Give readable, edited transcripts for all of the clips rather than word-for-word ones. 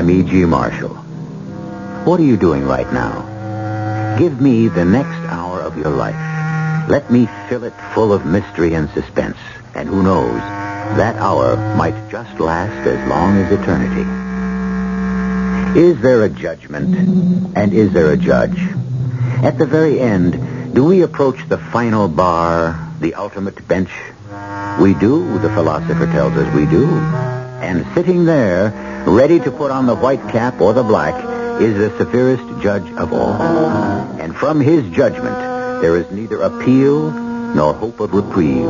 I'm E.G. Marshall. What are you doing right now? Give me the next hour of your life. Let me fill it full of mystery and suspense. And who knows, that hour might just last as long as eternity. Is there a judgment? And is there a judge? At the very end, do we approach the final bar, the ultimate bench? We do, the philosopher tells us we do. And sitting there, ready to put on the white cap or the black, is the severest judge of all. And from his judgment, there is neither appeal nor hope of reprieve.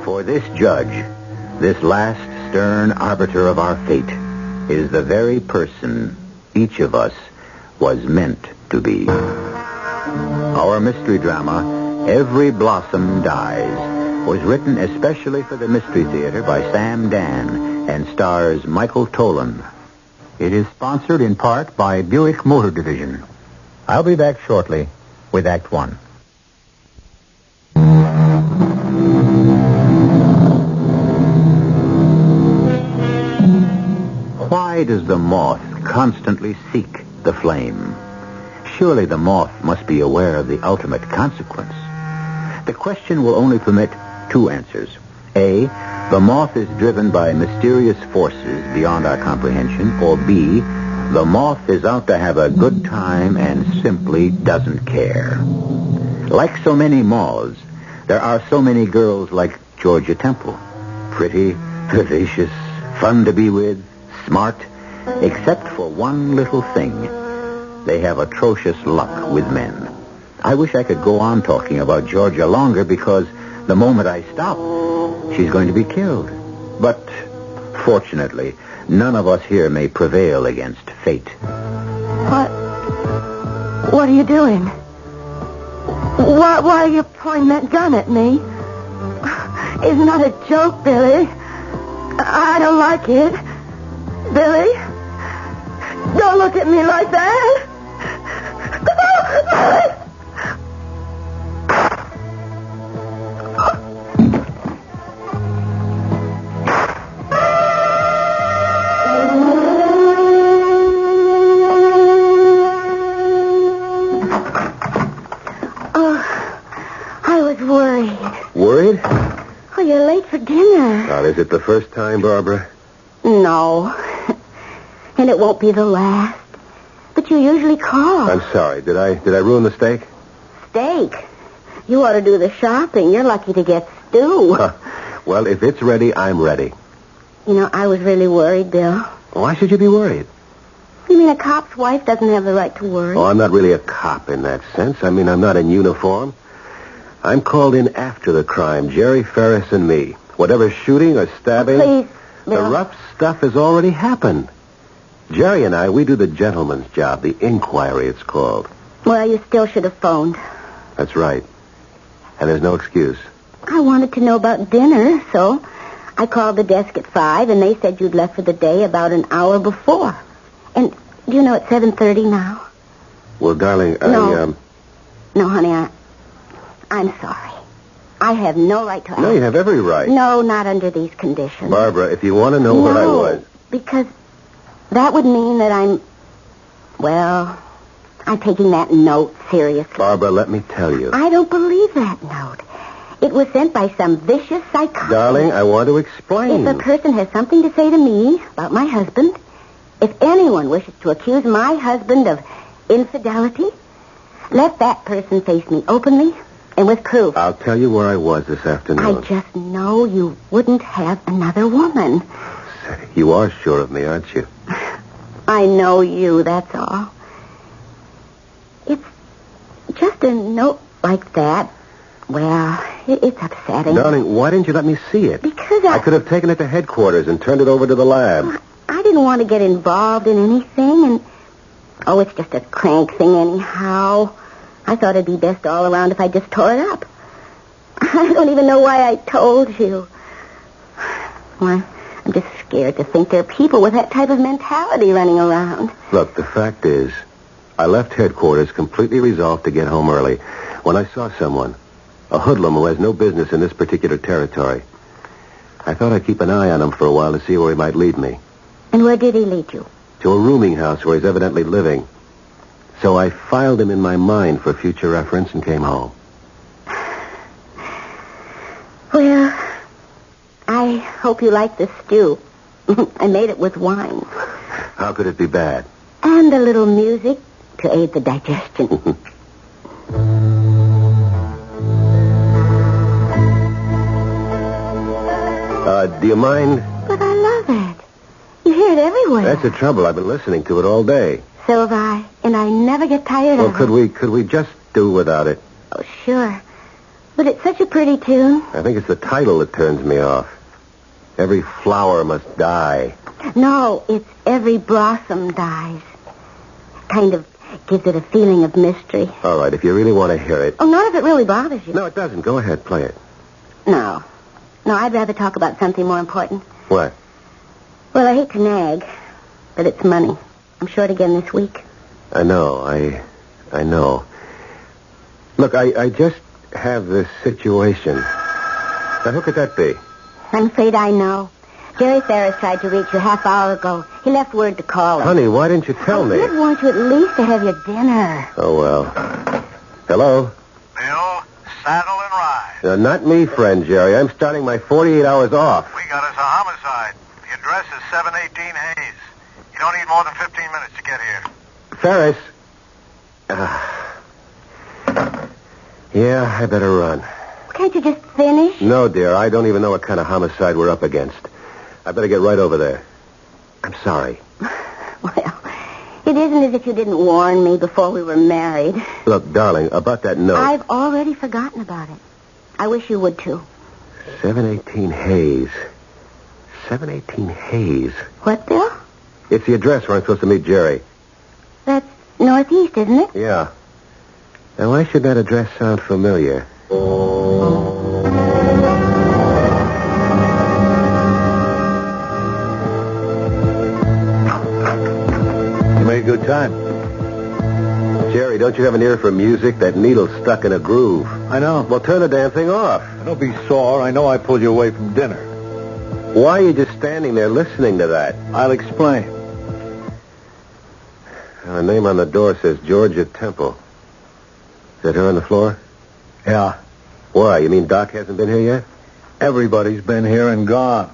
For this judge, this last stern arbiter of our fate, is the very person each of us was meant to be. Our mystery drama, Every Blossom Dies, was written especially for the Mystery Theater by Sam Dan and stars Michael Tolan. It is sponsored in part by Buick Motor Division. I'll be back shortly with Act One. Why does the moth constantly seek the flame? Surely the moth must be aware of the ultimate consequence. The question will only permit two answers. A, the moth is driven by mysterious forces beyond our comprehension. Or B, the moth is out to have a good time and simply doesn't care. Like so many moths, there are so many girls like Georgia Temple. Pretty, vivacious, fun to be with, smart, except for one little thing. They have atrocious luck with men. I wish I could go on talking about Georgia longer because the moment I stop, she's going to be killed. But fortunately, none of us here may prevail against fate. What are you doing? Why are you pointing that gun at me? It's not a joke, Billy. I don't like it. Billy, don't look at me like that. Worried? Oh, you're late for dinner. Now, is it the first time, Barbara? No. And it won't be the last. But you usually call. I'm sorry. Did I ruin the steak? Steak? You ought to do the shopping. You're lucky to get stew. Well, if it's ready, I'm ready. You know, I was really worried, Bill. Why should you be worried? You mean a cop's wife doesn't have the right to worry? Oh, I'm not really a cop in that sense. I mean, I'm not in uniform. I'm called in after the crime, Jerry Ferris and me. Whatever shooting or stabbing... Please, Bill. The rough stuff has already happened. Jerry and I, we do the gentleman's job, the inquiry it's called. Well, you still should have phoned. That's right. And there's no excuse. I wanted to know about dinner, so I called the desk at 5, and they said you'd left for the day about an hour before. And do you know it's 7:30 now? Well, darling, No, honey, I'm sorry. I have no right to ask. No, you have every right. No, not under these conditions. Barbara, if you want to know what I was... because that would mean that I'm taking that note seriously. Barbara, let me tell you. I don't believe that note. It was sent by some vicious psychopath. Darling, I want to explain. If a person has something to say to me about my husband, if anyone wishes to accuse my husband of infidelity, let that person face me openly and with proof. I'll tell you where I was this afternoon. I just know you wouldn't have another woman. Say, you are sure of me, aren't you? I know you, that's all. It's just a note like that. Well, it's upsetting. Darling, why didn't you let me see it? Because I could have taken it to headquarters and turned it over to the lab. I didn't want to get involved in anything, and... Oh, it's just a crank thing anyhow. I thought it'd be best all around if I just tore it up. I don't even know why I told you. Why, I'm just scared to think there are people with that type of mentality running around. Look, the fact is, I left headquarters completely resolved to get home early when I saw someone, a hoodlum who has no business in this particular territory. I thought I'd keep an eye on him for a while to see where he might lead me. And where did he lead you? to a rooming house where he's evidently living. So I filed him in my mind for future reference and came home. Well, I hope you like the stew. I made it with wine. How could it be bad? And a little music to aid the digestion. Do you mind? But I love it. You hear it everywhere. That's the trouble. I've been listening to it all day. So have I. And I never get tired of it. Could we just do without it? Oh, sure. But it's such a pretty tune. I think it's the title that turns me off. Every flower must die. No, it's Every Blossom Dies. Kind of gives it a feeling of mystery. All right, if you really want to hear it. Oh, not if it really bothers you. No, it doesn't. Go ahead, play it. No, I'd rather talk about something more important. What? Well, I hate to nag, but it's money. I'm short again this week. I know. I know. Look, I just have this situation. Now, who could that be? I'm afraid I know. Jerry Ferris tried to reach you half hour ago. He left word to call him. Honey, why didn't you tell me? I did want you at least to have your dinner. Oh, well. Hello? Bill, saddle and ride. Not me, friend Jerry. I'm starting my 48 hours off. We got us a homicide. The address is 718 Hayes. You don't need more than 15 minutes to get here. Ferris? Yeah, I better run. Can't you just finish? No, dear. I don't even know what kind of homicide we're up against. I better get right over there. I'm sorry. Well, it isn't as if you didn't warn me before we were married. Look, darling, about that note. I've already forgotten about it. I wish you would, too. 718 Hayes. 718 Hayes. What, Bill? It's the address where I'm supposed to meet Jerry. That's northeast, isn't it? Yeah. Now, why should that address sound familiar? You made good time. Jerry, don't you have an ear for music? That needle's stuck in a groove. I know. Well, turn the damn thing off. Don't be sore. I know I pulled you away from dinner. Why are you just standing there listening to that? I'll explain. Her name on the door says Georgia Temple. Is that her on the floor? Yeah. Why? You mean Doc hasn't been here yet? Everybody's been here and gone.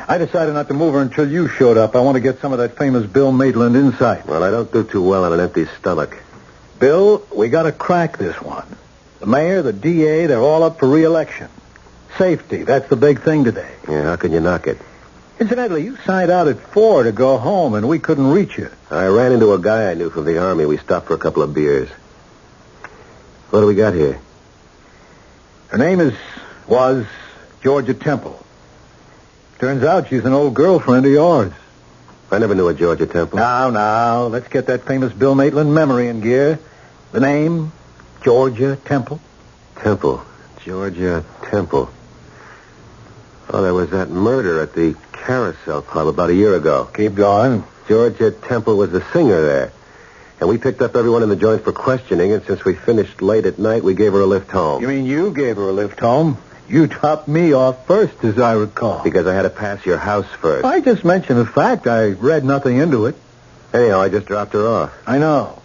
I decided not to move her until you showed up. I want to get some of that famous Bill Maitland insight. Well, I don't do too well on an empty stomach. Bill, we got to crack this one. The mayor, the DA, they're all up for re-election. Safety, that's the big thing today. Yeah, how can you knock it? Incidentally, you signed out at 4 to go home, and we couldn't reach you. I ran into a guy I knew from the Army. We stopped for a couple of beers. What do we got here? Her name was Georgia Temple. Turns out she's an old girlfriend of yours. I never knew a Georgia Temple. Now, let's get that famous Bill Maitland memory in gear. The name, Georgia Temple. Temple. Georgia Temple. Oh, there was that murder at the Carousel Club about a year ago. Keep going. Georgia Temple was the singer there. And we picked up everyone in the joint for questioning, and since we finished late at night, we gave her a lift home. You mean you gave her a lift home? You topped me off first, as I recall. Because I had to pass your house first. I just mentioned a fact. I read nothing into it. Anyhow, I just dropped her off. I know.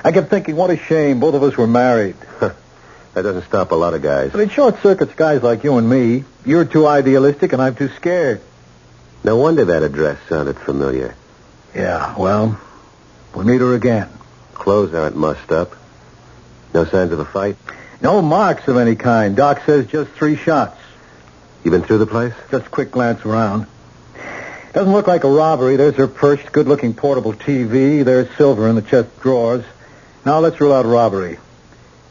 I kept thinking, what a shame. Both of us were married. That doesn't stop a lot of guys. But it short-circuits guys like you and me. You're too idealistic, and I'm too scared. No wonder that address sounded familiar. Yeah, well, we'll meet her again. Clothes aren't mussed up. No signs of a fight? No marks of any kind. Doc says just 3 shots. You been through the place? Just a quick glance around. Doesn't look like a robbery. There's her perched, good-looking portable TV. There's silver in the chest drawers. Now let's rule out robbery.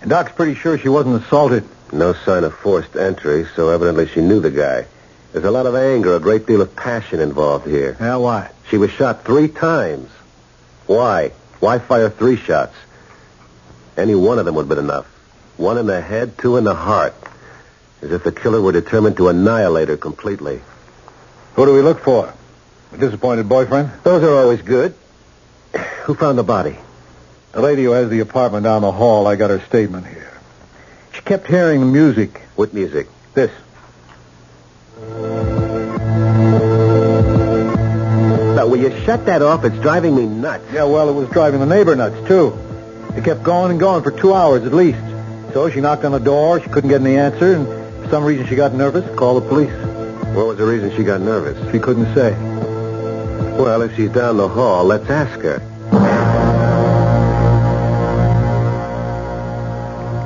And Doc's pretty sure she wasn't assaulted. No sign of forced entry, so evidently she knew the guy. There's a lot of anger, a great deal of passion involved here. Yeah, why? She was shot 3 times. Why? Why fire 3 shots? Any one of them would have been enough. 1 in the head, 2 in the heart. As if the killer were determined to annihilate her completely. Who do we look for? A disappointed boyfriend? Those are always good. Who found the body? The lady who has the apartment down the hall. I got her statement here. She kept hearing the music. What music? This. Now, Will you shut that off? It's driving me nuts. Yeah, well, it was driving the neighbor nuts, too. It kept going and going for 2 hours at least. So she knocked on the door. She couldn't get any answer, and for some reason she got nervous, called the police. What was the reason she got nervous? She couldn't say. Well, if she's down the hall, let's ask her.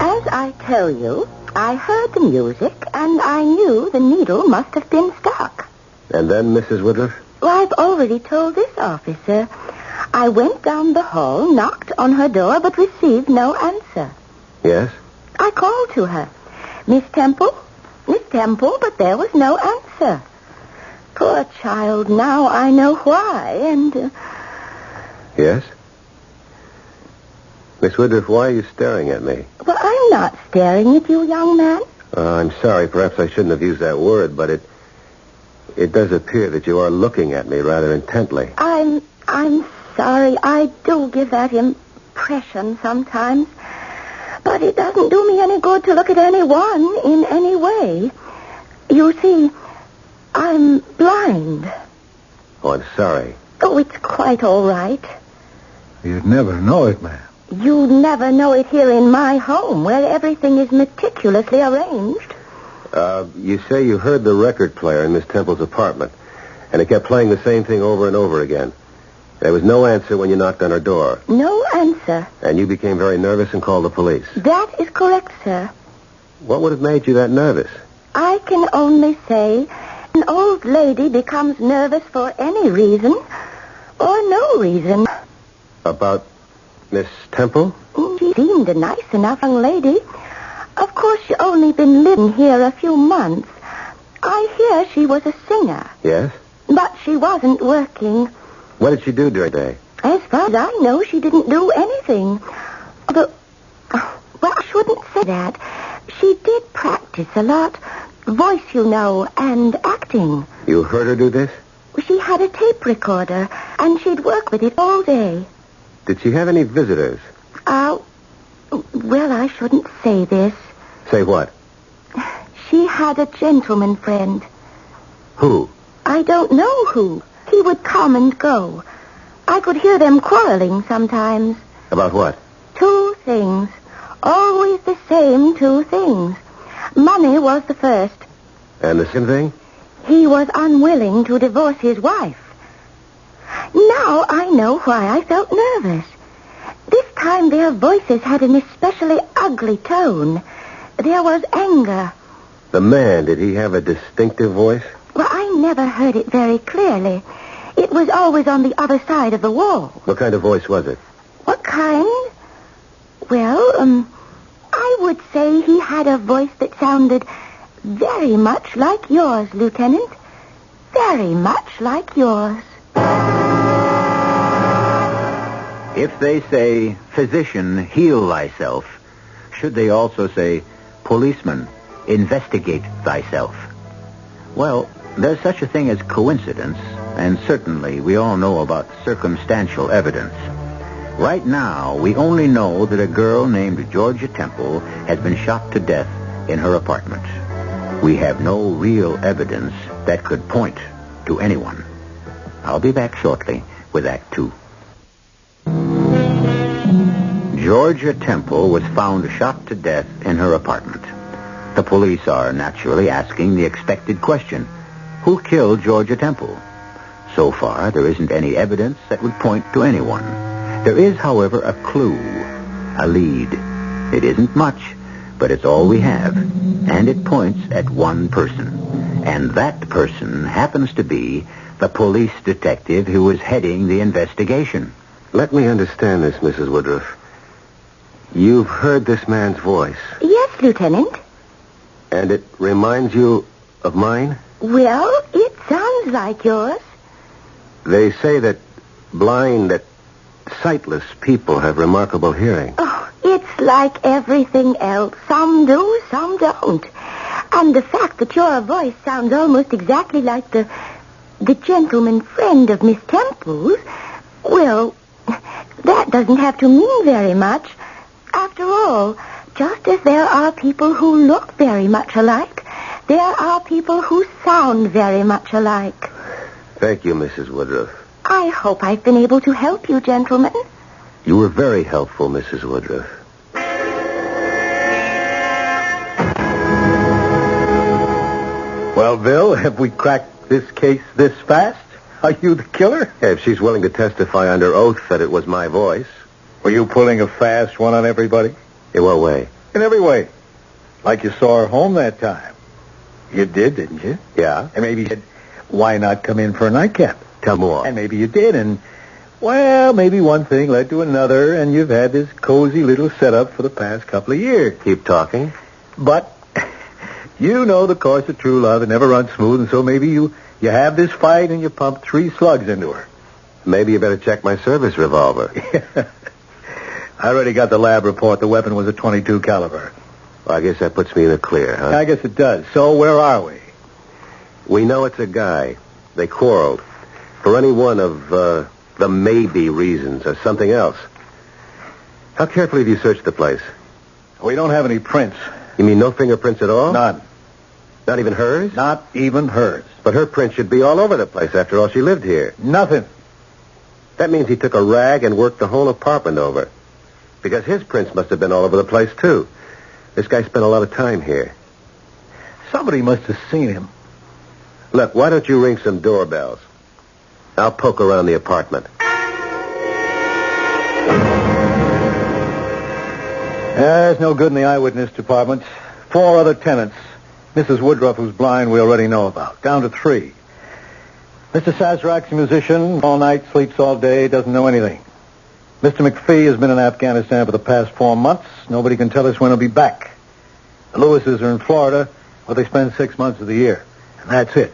As I tell you, I heard the music, and I knew the needle must have been stuck. And then, Mrs. Woodruff? Well, I've already told this officer. I went down the hall, knocked on her door, but received no answer. Yes? I called to her. Miss Temple, but there was no answer. Poor child, now I know why, and... Yes? Miss Woodruff, why are you staring at me? Well, I'm not staring at you, young man. I'm sorry, perhaps I shouldn't have used that word, but it does appear that you are looking at me rather intently. I'm sorry. I do give that impression sometimes. But it doesn't do me any good to look at anyone in any way. You see, I'm blind. Oh, I'm sorry. Oh, it's quite all right. You'd never know it, ma'am. You never know it here in my home, where everything is meticulously arranged. You say you heard the record player in Miss Temple's apartment, and it kept playing the same thing over and over again. There was no answer when you knocked on her door. No answer. And you became very nervous and called the police. That is correct, sir. What would have made you that nervous? I can only say an old lady becomes nervous for any reason or no reason. About Miss Temple? She seemed a nice enough young lady. Of course, she only been living here a few months. I hear she was a singer. Yes? But she wasn't working. What did she do during the day? As far as I know, she didn't do anything. Well, I shouldn't say that. She did practice a lot. Voice, you know, and acting. You heard her do this? She had a tape recorder, and she'd work with it all day. Did she have any visitors? Well, I shouldn't say this. Say what? She had a gentleman friend. Who? I don't know who. He would come and go. I could hear them quarreling sometimes. About what? 2 things. Always the same 2 things. Money was the first. And the second thing? He was unwilling to divorce his wife. Now I know why I felt nervous. This time their voices had an especially ugly tone. There was anger. The man, did he have a distinctive voice? Well, I never heard it very clearly. It was always on the other side of the wall. What kind of voice was it? What kind? Well, I would say he had a voice that sounded very much like yours, Lieutenant. Very much like yours. If they say, physician, heal thyself, should they also say, policeman, investigate thyself? Well, there's such a thing as coincidence, and certainly we all know about circumstantial evidence. Right now, we only know that a girl named Georgia Temple has been shot to death in her apartment. We have no real evidence that could point to anyone. I'll be back shortly with Act 2. Georgia Temple was found shot to death in her apartment. The police are naturally asking the expected question: who killed Georgia Temple? So far, there isn't any evidence that would point to anyone. There is, however, a clue, a lead. It isn't much, but it's all we have, and it points at one person. And that person happens to be the police detective who is heading the investigation. Let me understand this, Mrs. Woodruff. You've heard this man's voice. Yes, Lieutenant. And it reminds you of mine? Well, it sounds like yours. They say that sightless people have remarkable hearing. Oh, it's like everything else. Some do, some don't. And the fact that your voice sounds almost exactly like the gentleman friend of Miss Temple's, well, that doesn't have to mean very much. After all, just as there are people who look very much alike, there are people who sound very much alike. Thank you, Mrs. Woodruff. I hope I've been able to help you, gentlemen. You were very helpful, Mrs. Woodruff. Well, Bill, have we cracked this case this fast? Are you the killer? Yeah, if she's willing to testify under oath that it was my voice. Were you pulling a fast one on everybody? In what way? In every way. Like you saw her home that time. You did, didn't you? Yeah. And maybe you said, why not come in for a nightcap? Tell more. And maybe you did, and, well, maybe one thing led to another, and you've had this cozy little setup for the past couple of years. Keep talking. But you know the course of true love. It never runs smooth, and so maybe you have this fight and you pump 3 slugs into her. Maybe you better check my service revolver. I already got the lab report. The weapon was a .22 caliber. Well, I guess that puts me in the clear, huh? I guess it does. So where are we? We know it's a guy. They quarreled. For any one of the maybe reasons or something else. How carefully have you searched the place? We don't have any prints. You mean no fingerprints at all? None. Not even hers? Not even hers. But her print should be all over the place. After all, she lived here. Nothing. That means he took a rag and worked the whole apartment over. Because his prints must have been all over the place, too. This guy spent a lot of time here. Somebody must have seen him. Look, why don't you ring some doorbells? I'll poke around the apartment. There's no good in the eyewitness department. 4 other tenants. Mrs. Woodruff, who's blind, we already know about. Down to 3. Mr. Sazerac's a musician. All night, sleeps all day, doesn't know anything. Mr. McPhee has been in Afghanistan for the past 4 months. Nobody can tell us when he'll be back. The Lewises are in Florida, where they spend 6 months of the year. And that's it.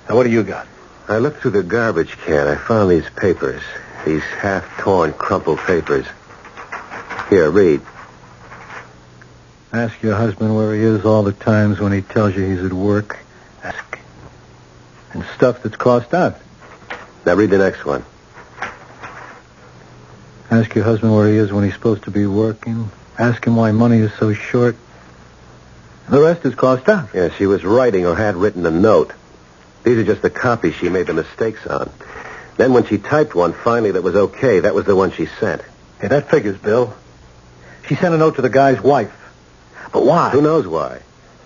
Now, what do you got? I looked through the garbage can. I found these papers. These half-torn, crumpled papers. Here, read. Ask your husband where he is all the times when he tells you he's at work. Ask. And stuff that's crossed out. Now read the next one. Ask your husband where he is when he's supposed to be working. Ask him why money is so short. The rest is crossed out. Yeah, she was writing or had written a note. These are just the copies she made the mistakes on. Then when she typed one finally that was okay, that was the one she sent. Hey, that figures, Bill. She sent a note to the guy's wife. But why? Who knows why?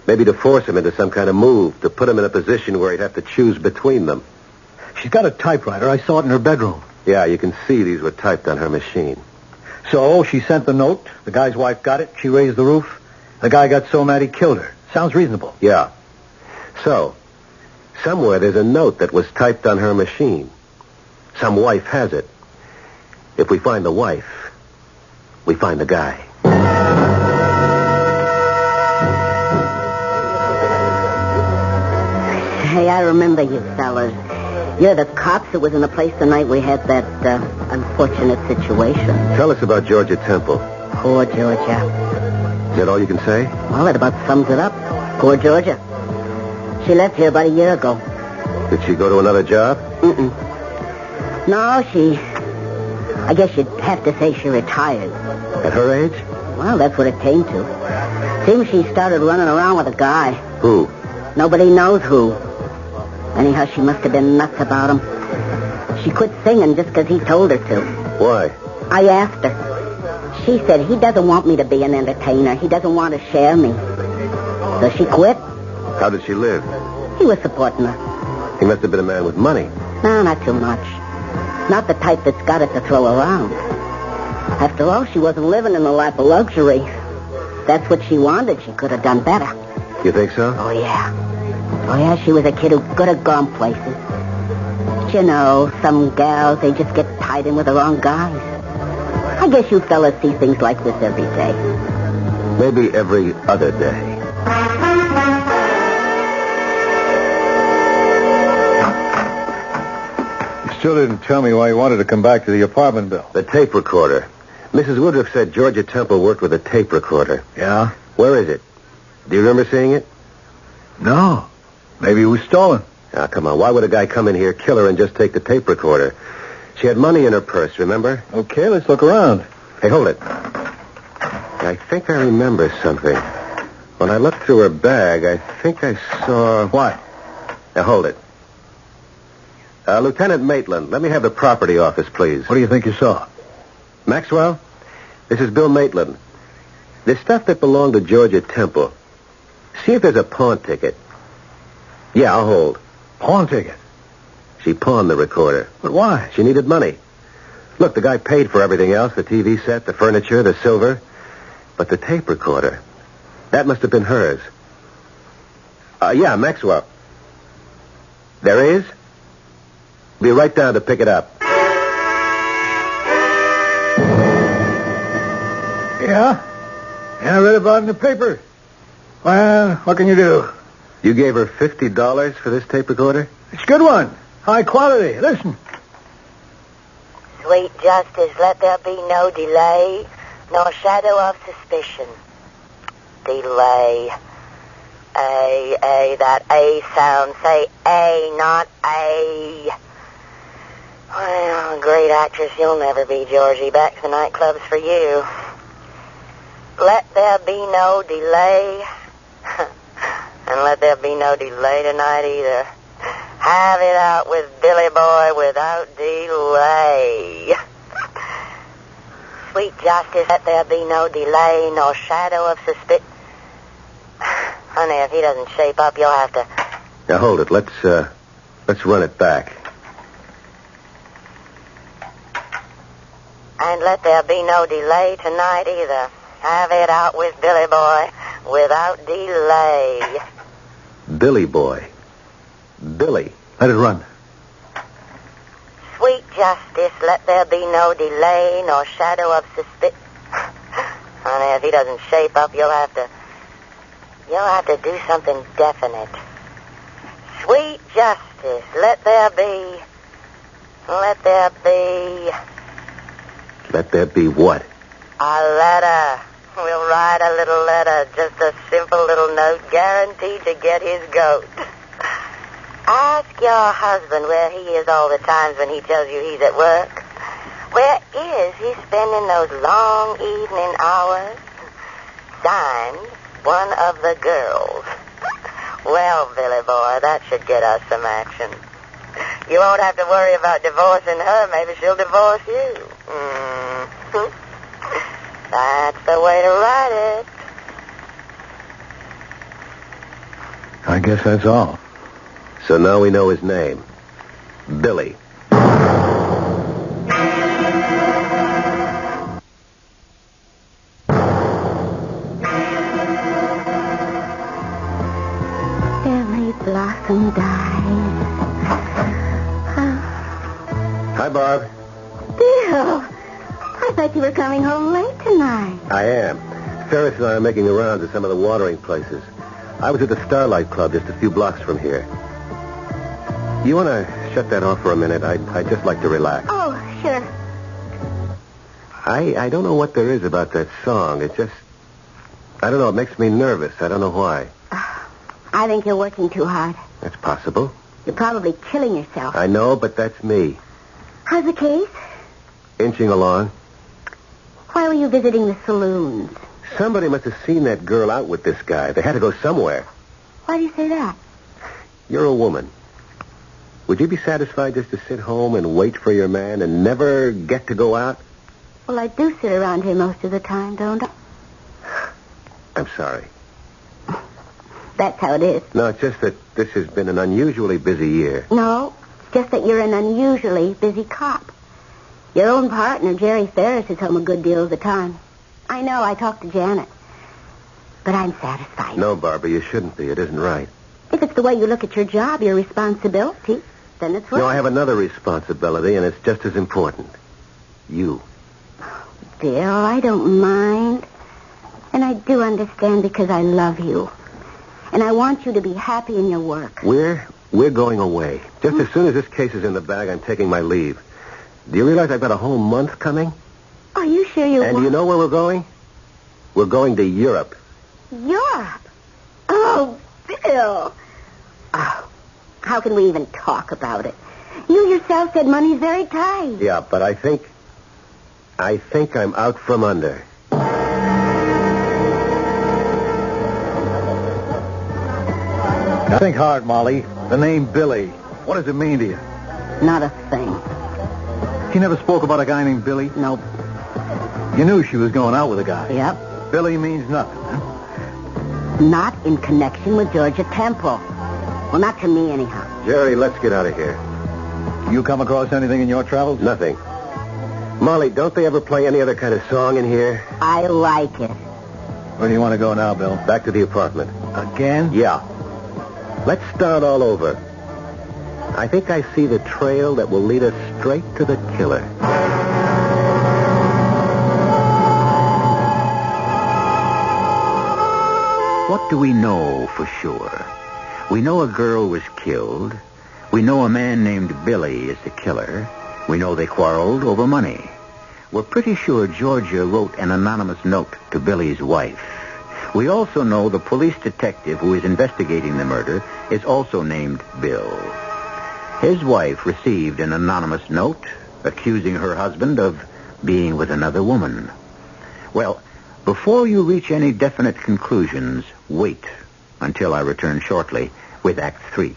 Maybe to force him into some kind of move, to put him in a position where he'd have to choose between them. She's got a typewriter. I saw it in her bedroom. Yeah, you can see these were typed on her machine. So she sent the note. The guy's wife got it. She raised the roof. The guy got so mad he killed her. Sounds reasonable. Yeah. So, somewhere there's a note that was typed on her machine. Some wife has it. If we find the wife, we find the guy. Hey, I remember you fellas. You're the cops that was in the place the night we had that unfortunate situation. Tell us about Georgia Temple. Poor Georgia. Is that all you can say? Well, that about sums it up. Poor Georgia. She left here about a year ago. Did she go to another job? Mm-mm. No, I guess you'd have to say she retired. At her age? Well, that's what it came to. Seems she started running around with a guy. Who? Nobody knows who. Anyhow, she must have been nuts about him. She quit singing just because he told her to. Why? I asked her. She said he doesn't want me to be an entertainer. He doesn't want to share me. So she quit. How did she live? He was supporting her. He must have been a man with money. No, not too much. Not the type that's got it to throw around. After all, she wasn't living in the lap of luxury. That's what she wanted. She could have done better. You think so? Oh, yeah. Oh, yeah, she was a kid who could have gone places. But you know, some gals, they just get tied in with the wrong guys. I guess you fellas see things like this every day. Maybe every other day. You still didn't tell me why you wanted to come back to the apartment, Bill. The tape recorder. Mrs. Woodruff said Georgia Temple worked with a tape recorder. Yeah? Where is it? Do you remember seeing it? No. Maybe it was stolen. Ah, come on. Why would a guy come in here, kill her, and just take the tape recorder? She had money in her purse, remember? Okay, let's look around. Hey, hold it. I think I remember something. When I looked through her bag, I think I saw... What? Now, hold it. Lieutenant Maitland, let me have the property office, please. What do you think you saw? Maxwell, this is Bill Maitland. There's stuff that belonged to Georgia Temple. See if there's a pawn ticket. Yeah, I'll hold. Pawn ticket? She pawned the recorder. But why? She needed money. Look, the guy paid for everything else, the TV set, the furniture, the silver. But the tape recorder, that must have been hers. Yeah, Maxwell. There is? Be right down to pick it up. Yeah? Yeah, I read about it in the paper. Well, what can you do? You gave her $50 for this tape recorder? It's a good one. High quality. Listen. Sweet justice, let there be no delay, nor shadow of suspicion. Delay. A, that A sound. Say A, not A. Well, great actress, you'll never be, Georgie. Back to the nightclubs for you. Let there be no delay. And let there be no delay tonight either. Have it out with Billy Boy without delay. Sweet justice, let there be no delay, nor shadow of suspicion. Honey, if he doesn't shape up, you'll have to... Now, hold it. Let's run it back. And let there be no delay tonight either. Have it out with Billy Boy without delay. Billy Boy. Billy. Let it run. Sweet justice, let there be no delay, nor shadow of suspicion. Honey, if he doesn't shape up, you'll have to do something definite. Sweet justice, let there be Let there be what? a letter. We'll write a little letter, just a simple little note, guaranteed to get his goat. Ask your husband where he is all the times when he tells you he's at work. Where is he spending those long evening hours? Signed, one of the girls. Well, Billy Boy, that should get us some action. You won't have to worry about divorcing her. Maybe she'll divorce you. That's the way to write it. I guess that's all. So now we know his name. Billy. Every blossom dies. Hi, Barb. Bill, I thought you were coming home late tonight. I am. Ferris and I are making the rounds at some of the watering places. I was at the Starlight Club just a few blocks from here. You want to shut that off for a minute? I'd just like to relax. Oh, sure. I don't know what there is about that song. It just... I don't know. It makes me nervous. I don't know why. I think you're working too hard. That's possible. You're probably killing yourself. I know, but that's me. How's the case? Inching along. Why were you visiting the saloons? Somebody must have seen that girl out with this guy. They had to go somewhere. Why do you say that? You're a woman. Would you be satisfied just to sit home and wait for your man and never get to go out? Well, I do sit around here most of the time, don't I? I'm sorry. That's how it is. No, it's just that this has been an unusually busy year. No, it's just that you're an unusually busy cop. Your own partner, Jerry Ferris, is home a good deal of the time. I know, I talked to Janet. But I'm satisfied. No, Barbara, you shouldn't be. It isn't right. If it's the way you look at your job, your responsibility, then it's right. No, I have another responsibility, and it's just as important. You. Bill, I don't mind. And I do understand because I love you. And I want you to be happy in your work. We're going away. Just as soon as this case is in the bag, I'm taking my leave. Do you realize I've got a whole month coming? Are you sure you And want... do you know where we're going? We're going to Europe. Europe? Oh, Bill. Oh, how can we even talk about it? You yourself said money's very tight. Yeah, but I think I'm out from under. Now think hard, Molly. The name Billy. What does it mean to you? Not a thing. He never spoke about a guy named Billy? Nope. You knew she was going out with a guy? Yep. Billy means nothing, huh? Not in connection with Georgia Temple. Well, not to me, anyhow. Jerry, let's get out of here. You come across anything in your travels? Nothing. Molly, don't they ever play any other kind of song in here? I like it. Where do you want to go now, Bill? Back to the apartment. Again? Yeah. Let's start all over. I think I see the trail that will lead us straight to the killer. What do we know for sure? We know a girl was killed. We know a man named Billy is the killer. We know they quarreled over money. We're pretty sure Georgia wrote an anonymous note to Billy's wife. We also know the police detective who is investigating the murder is also named Bill. His wife received an anonymous note accusing her husband of being with another woman. Well, before you reach any definite conclusions, wait until I return shortly with Act 3.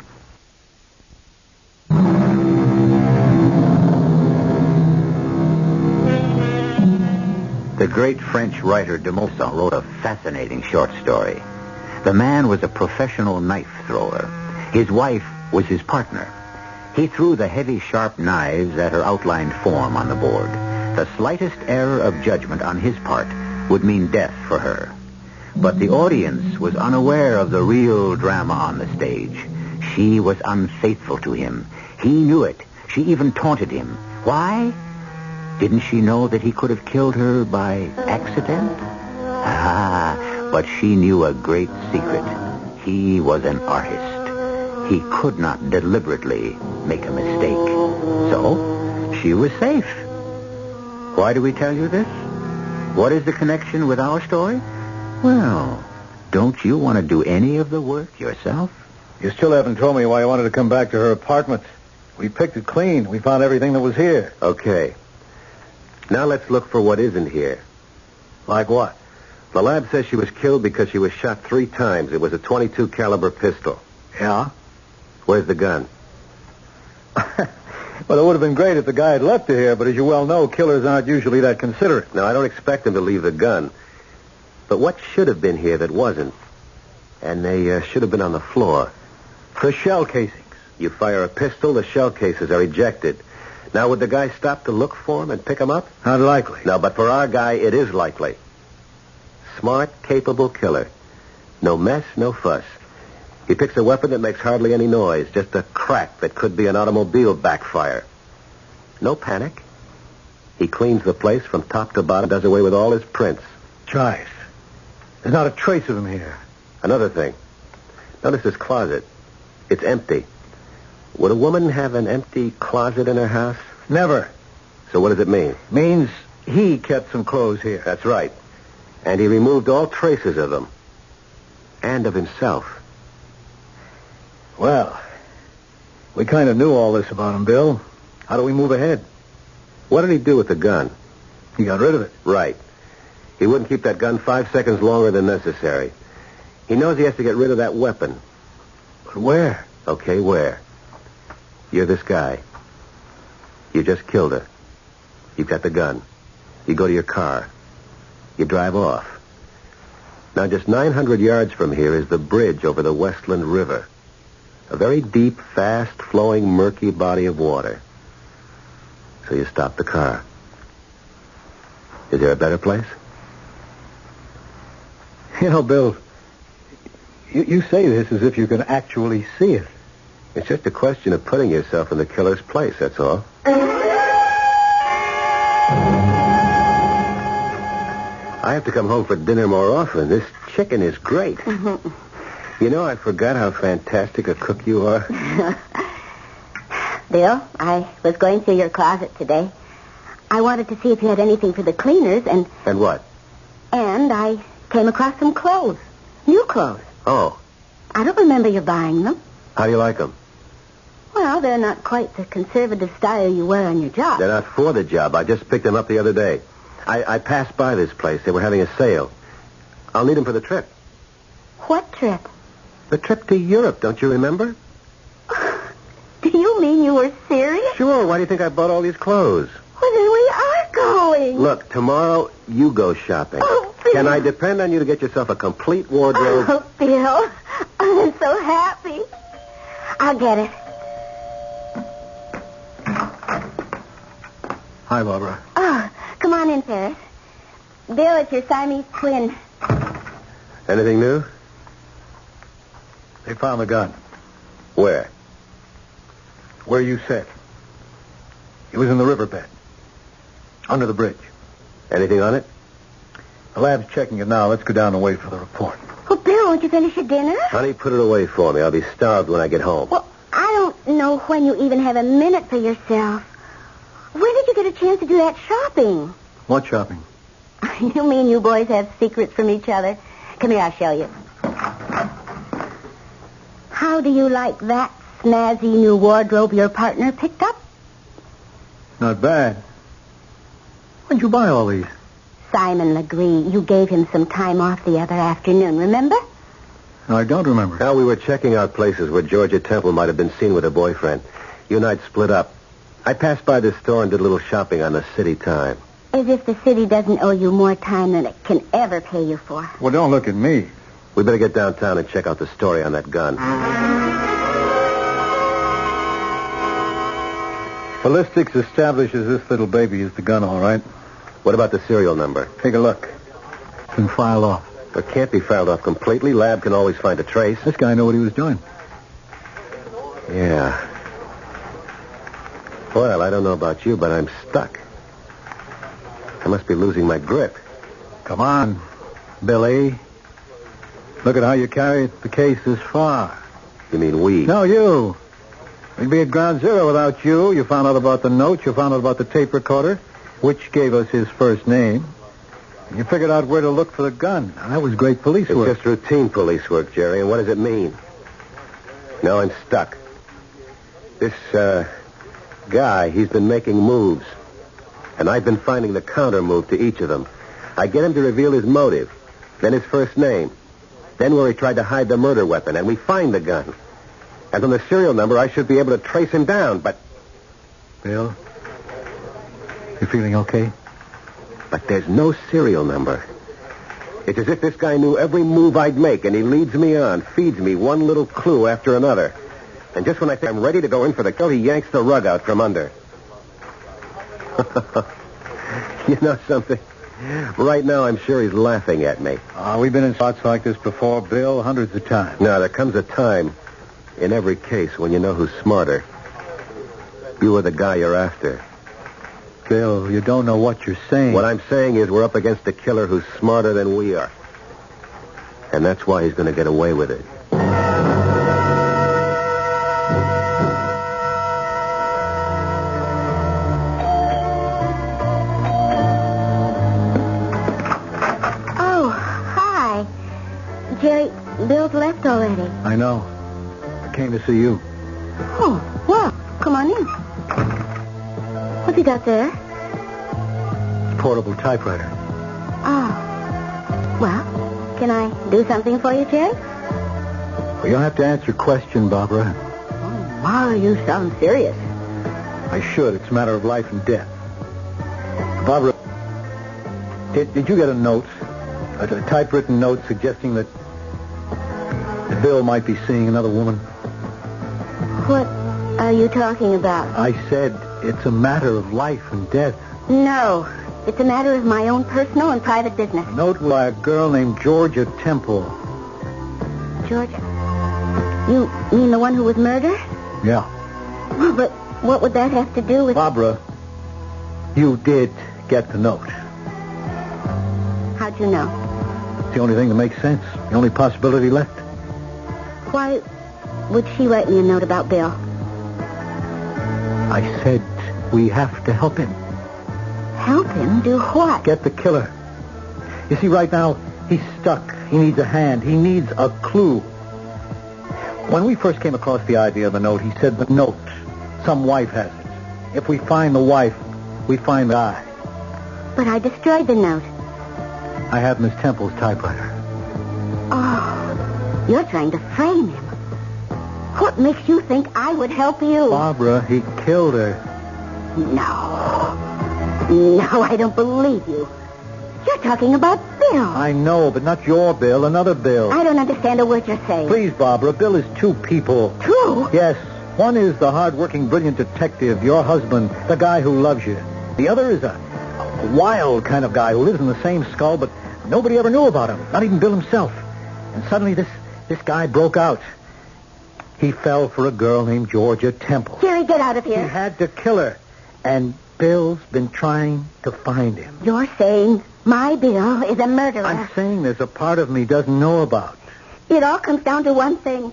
The great French writer de Maupassant wrote a fascinating short story. The man was a professional knife thrower. His wife was his partner. He threw the heavy, sharp knives at her outlined form on the board. The slightest error of judgment on his part would mean death for her. But the audience was unaware of the real drama on the stage. She was unfaithful to him. He knew it. She even taunted him. Why? Didn't she know that he could have killed her by accident? But she knew a great secret. He was an artist. He could not deliberately make a mistake. So, she was safe. Why do we tell you this? What is the connection with our story? Well, don't you want to do any of the work yourself? You still haven't told me why you wanted to come back to her apartment. We picked it clean. We found everything that was here. Okay. Now let's look for what isn't here. Like what? The lab says she was killed because she was shot 3 times. It was a .22 caliber pistol. Yeah? Where's the gun? Well, it would have been great if the guy had left it here, but as you well know, killers aren't usually that considerate. No, I don't expect him to leave the gun. But what should have been here that wasn't? And they should have been on the floor. The shell casings. You fire a pistol, the shell cases are ejected. Now, would the guy stop to look for him and pick him up? Not likely. No, but for our guy, it is likely. Smart, capable killer. No mess, no fuss. He picks a weapon that makes hardly any noise, just a crack that could be an automobile backfire. No panic. He cleans the place from top to bottom, does away with all his prints. Chives. There's not a trace of him here. Another thing. Notice this closet. It's empty. Would a woman have an empty closet in her house? Never. So what does it mean? Means he kept some clothes here. That's right. And he removed all traces of them. And of himself. Well, we kind of knew all this about him, Bill. How do we move ahead? What did he do with the gun? He got rid of it. Right. He wouldn't keep that gun 5 seconds longer than necessary. He knows he has to get rid of that weapon. But where? Okay, where? You're this guy. You just killed her. You've got the gun. You go to your car. You drive off. Now, just 900 yards from here is the bridge over the Westland River. A very deep, fast-flowing, murky body of water. So you stop the car. Is there a better place? You know, Bill, you say this as if you can actually see it. It's just a question of putting yourself in the killer's place, that's all. I have to come home for dinner more often. This chicken is great. You know, I forgot how fantastic a cook you are. Bill, I was going through your closet today. I wanted to see if you had anything for the cleaners, and... And what? And I came across some clothes. New clothes. Oh. I don't remember you buying them. How do you like them? Well, they're not quite the conservative style you wear on your job. They're not for the job. I just picked them up the other day. I passed by this place. They were having a sale. I'll need them for the trip. What trip? The trip to Europe, don't you remember? Do you mean you were serious? Sure. Why do you think I bought all these clothes? Well, then we are going. Look, tomorrow you go shopping. Oh, Bill. Can I depend on you to get yourself a complete wardrobe? Oh, Bill. I'm so happy. I'll get it. Hi, Barbara. Oh, come on in, Ferris. Bill, it's your Siamese twin. Anything new? They found the gun. Where? Where you said. It was in the riverbed. Under the bridge. Anything on it? The lab's checking it now. Let's go down and wait for the report. Oh, Bill, won't you finish your dinner? Honey, put it away for me. I'll be starved when I get home. Well, I don't know when you even have a minute for yourself. When did you get a chance to do that shopping? What shopping? You mean you boys have secrets from each other? Come here, I'll show you. How do you like that snazzy new wardrobe your partner picked up? Not bad. When'd you buy all these? Simon Legree, you gave him some time off the other afternoon, remember? No, I don't remember. Now, we were checking out places where Georgia Temple might have been seen with her boyfriend. You and I'd split up. I passed by this store and did a little shopping on the city time. As if the city doesn't owe you more time than it can ever pay you for. Well, don't look at me. We better get downtown and check out the story on that gun. Ballistics establishes this little baby is the gun, all right. What about the serial number? Take a look. It's been filed off. It can't be filed off completely. Lab can always find a trace. This guy knew what he was doing. Yeah. Well, I don't know about you, but I'm stuck. I must be losing my grip. Come on, Billy. Look at how you carried the case this far. You mean we? No, you. We'd be at ground zero without you. You found out about the note. You found out about the tape recorder, which gave us his first name. You figured out where to look for the gun. Now, that was great police work. It's just routine police work, Jerry. And what does it mean? No, I'm stuck. This, guy, he's been making moves. And I've been finding the counter move to each of them. I get him to reveal his motive, then his first name, then where he tried to hide the murder weapon, and we find the gun. And from the serial number, I should be able to trace him down, but... Bill, you feeling okay? But there's no serial number. It's as if this guy knew every move I'd make, and he leads me on, feeds me one little clue after another. And just when I think I'm ready to go in for the kill, he yanks the rug out from under. You know something? Right now, I'm sure he's laughing at me. We've been in spots like this before, Bill, hundreds of times. Now, there comes a time in every case when you know who's smarter. You are the guy you're after. Bill, you don't know what you're saying. What I'm saying is we're up against a killer who's smarter than we are. And that's why he's going to get away with it. Jerry, Bill's left already. I know. I came to see you. Oh, well, come on in. What's he got there? Portable typewriter. Oh. Well, can I do something for you, Jerry? Well, you'll have to answer a question, Barbara. Oh, my, you sound serious. I should. It's a matter of life and death. Barbara, did you get a note? A typewritten note suggesting that Bill might be seeing another woman? What are you talking about? I said it's a matter of life and death. No, it's a matter of my own personal and private business. A note by a girl named Georgia Temple. Georgia? You mean the one who was murdered? Yeah. Well, but what would that have to do with... Barbara, you did get the note. How'd you know? It's the only thing that makes sense. The only possibility left. Why would she write me a note about Bill? I said we have to help him. Help him? Do what? Get the killer. You see, right now, he's stuck. He needs a hand. He needs a clue. When we first came across the idea of the note, he said the note. Some wife has it. If we find the wife, we find the guy. But I destroyed the note. I have Miss Temple's typewriter. Oh, you're trying to frame him. What makes you think I would help you? Barbara, he killed her. No. No, I don't believe you. You're talking about Bill. I know, but not your Bill, another Bill. I don't understand a word you're saying. Please, Barbara, Bill is two people. Two? Yes. One is the hard-working, brilliant detective, your husband, the guy who loves you. The other is a wild kind of guy who lives in the same skull, but nobody ever knew about him, not even Bill himself. And suddenly this guy broke out. He fell for a girl named Georgia Temple. Jerry, get out of here. He had to kill her. And Bill's been trying to find him. You're saying my Bill is a murderer. I'm saying there's a part of me doesn't know about. It all comes down to one thing.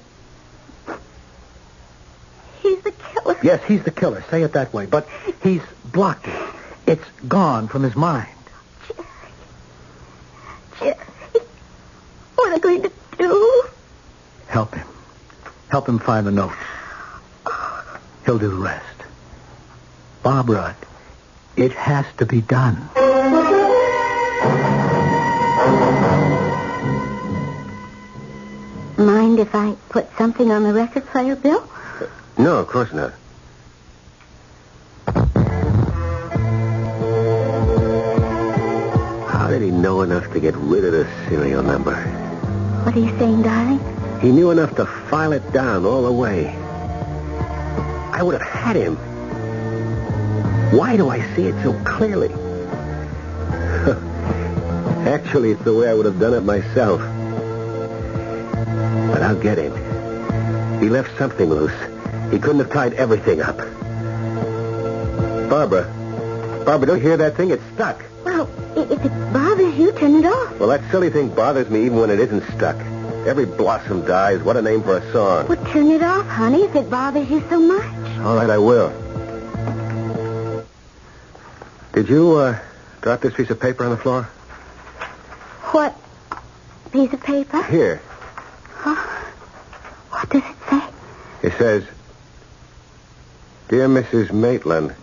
He's the killer. Yes, he's the killer. Say it that way. But he's blocked it. It's gone from his mind. Jerry, what are you going to do? Help him. Help him find the note. He'll do the rest. Barbara, it has to be done. Mind if I put something on the record player, Bill? No, of course not. How did he know enough to get rid of the serial number? What are you saying, darling? He knew enough to file it down all the way. I would have had him. Why do I see it so clearly? Actually, it's the way I would have done it myself. But I'll get him. He left something loose. He couldn't have tied everything up. Barbara, don't you hear that thing? It's stuck. Well, if it bothers you, turn it off. Well, that silly thing bothers me even when it isn't stuck. Every blossom dies. What a name for a song. Well, turn it off, honey, if it bothers you so much. All right, I will. Did you drop this piece of paper on the floor? What piece of paper? Here. Huh? What does it say? It says, Dear Mrs. Maitland,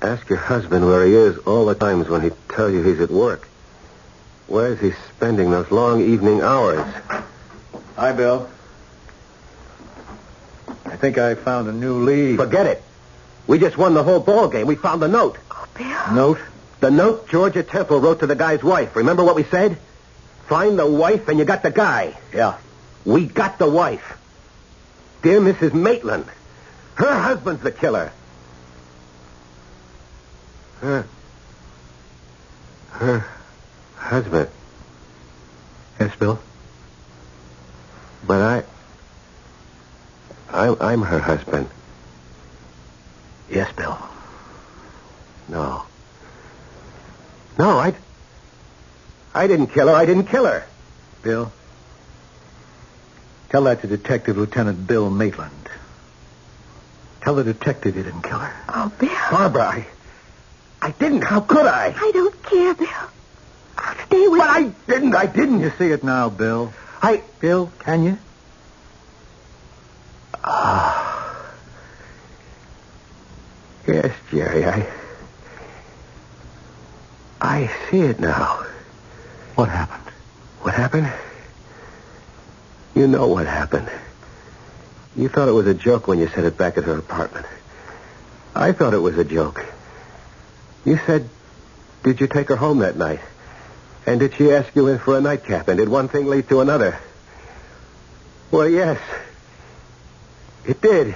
ask your husband where he is all the times when he tells you he's at work. Where's he spending those long evening hours? Hi, Bill. I think I found a new lead. Forget it. We just won the whole ball game. We found the note. Oh, Bill. Note? The note Georgia Temple wrote to the guy's wife. Remember what we said? Find the wife and you got the guy. Yeah. We got the wife. Dear Mrs. Maitland. Her husband's the killer. Her husband. Yes, Bill? But I'm her husband. Yes, Bill. No, I didn't kill her. I didn't kill her. Bill? Tell that to Detective Lieutenant Bill Maitland. Tell the detective you didn't kill her. Oh, Bill. Barbara, I didn't. How could I? I don't care, Bill. I'll stay with But you. I didn't. You see it now, Bill. Bill, can you? Yes, Jerry, I see it now. What happened? What happened? You know what happened. You thought it was a joke when you said it back at her apartment. I thought it was a joke. You said, did you take her home that night? And did she ask you in for a nightcap? And did one thing lead to another? Well, yes. It did.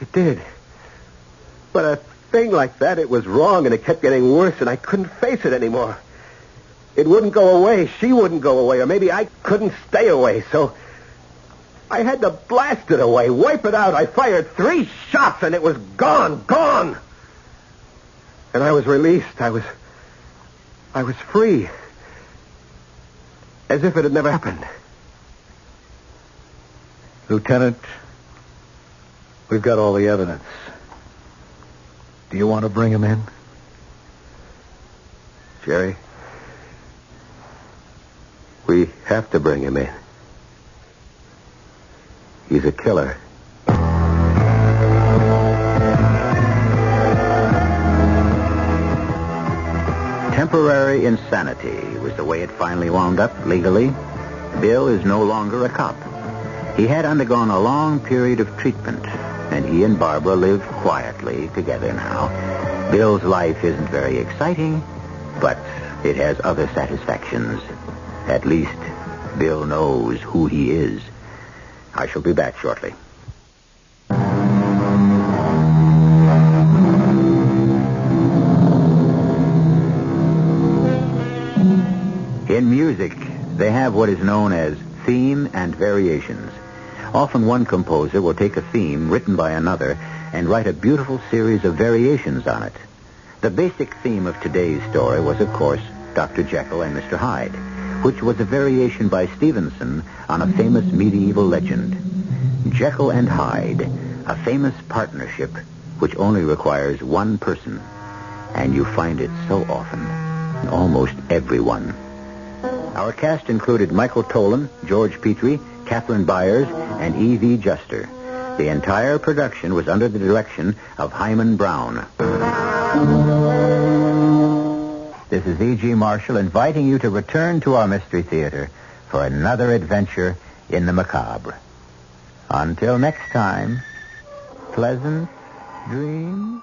It did. But a thing like that, it was wrong, and it kept getting worse, and I couldn't face it anymore. It wouldn't go away. She wouldn't go away, or maybe I couldn't stay away, so I had to blast it away, wipe it out. I fired 3 shots, and it was gone. And I was released. I was free. As if it had never happened. Lieutenant, we've got all the evidence. Do you want to bring him in? Jerry, we have to bring him in. He's a killer. Temporary insanity was the way it finally wound up legally. Bill is no longer a cop. He had undergone a long period of treatment, and he and Barbara live quietly together now. Bill's life isn't very exciting, but it has other satisfactions. At least, Bill knows who he is. I shall be back shortly. In music, they have what is known as theme and variations. Often one composer will take a theme written by another and write a beautiful series of variations on it. The basic theme of today's story was, of course, Dr. Jekyll and Mr. Hyde, which was a variation by Stevenson on a famous medieval legend. Jekyll and Hyde, a famous partnership which only requires one person. And you find it so often in almost everyone. Our cast included Michael Tolan, George Petrie, Catherine Byers, and E.V. Juster. The entire production was under the direction of Himan Brown. This is E.G. Marshall inviting you to return to our Mystery Theater for another adventure in the macabre. Until next time, pleasant dreams.